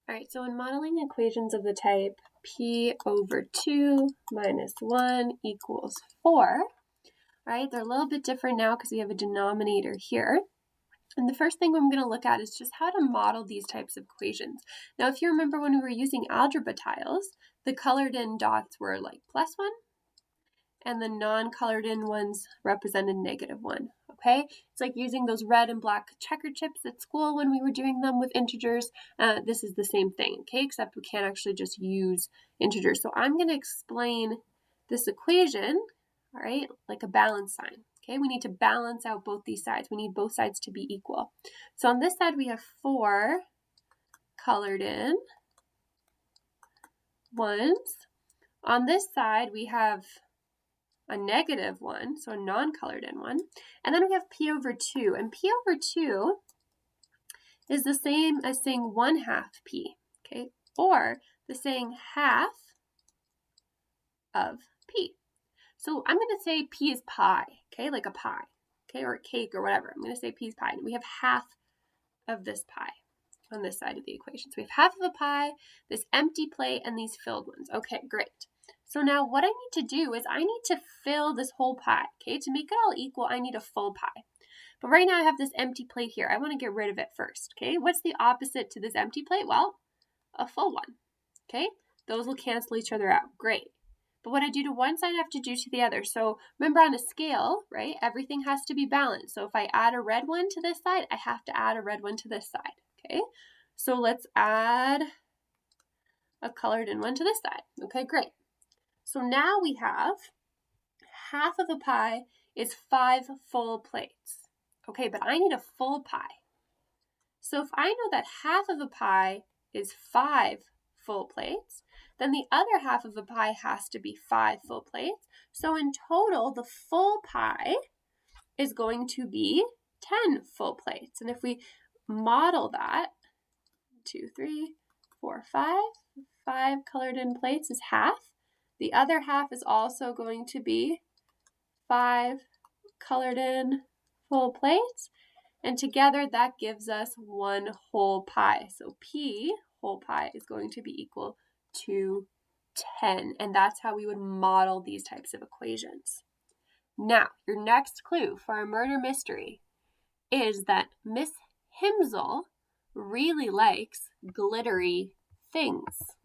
All right, so in modeling equations of the type p over 2 minus 1 equals 4, right, they're a little bit different now because we have a denominator here. And the first thing I'm going to look at is just how to model these types of equations. Now, if you remember when we were using algebra tiles, the colored in dots were like +1, and the non-colored in ones represented -1, okay? It's like using those red and black checker chips at school when we were doing them with integers. This is the same thing, okay? Except we can't actually just use integers. So I'm going to explain this equation, all right, like a balance sign, okay? We need to balance out both these sides. We need both sides to be equal. So on this side, we have 4 colored in ones. On this side, we have a -1, so a non-colored in one. And then we have p over 2. And p over 2 is the same as saying 1/2 p, okay? Or the saying half of p. So I'm going to say p is pi, okay? Like a pie, okay? Or a cake or whatever. I'm going to say p is pi. And we have half of this pie on this side of the equation. So we have half of a pie, this empty plate, and these filled ones. Okay, great. So now what I need to do is I need to fill this whole pie, okay? To make it all equal, I need a full pie. But right now I have this empty plate here. I want to get rid of it first, okay? What's the opposite to this empty plate? Well, a full one, okay? Those will cancel each other out. Great. But what I do to one side, I have to do to the other. So remember on a scale, right, everything has to be balanced. So if I add a red one to this side, I have to add a red one to this side, okay? So let's add a colored in one to this side. Okay, great. So now we have half of a pie is 5 full plates. Okay, but I need a full pie. So if I know that half of a pie is 5 full plates, then the other half of a pie has to be 5 full plates. So in total, the full pie is going to be 10 full plates. And if we model that, 2, 3, 4, 5 colored in plates is half. The other half is also going to be 5 colored in full plates. And together that gives us 1 whole pie. So p, whole pie, is going to be equal to 10. And that's how we would model these types of equations. Now, your next clue for our murder mystery is that Miss Himzel really likes glittery things.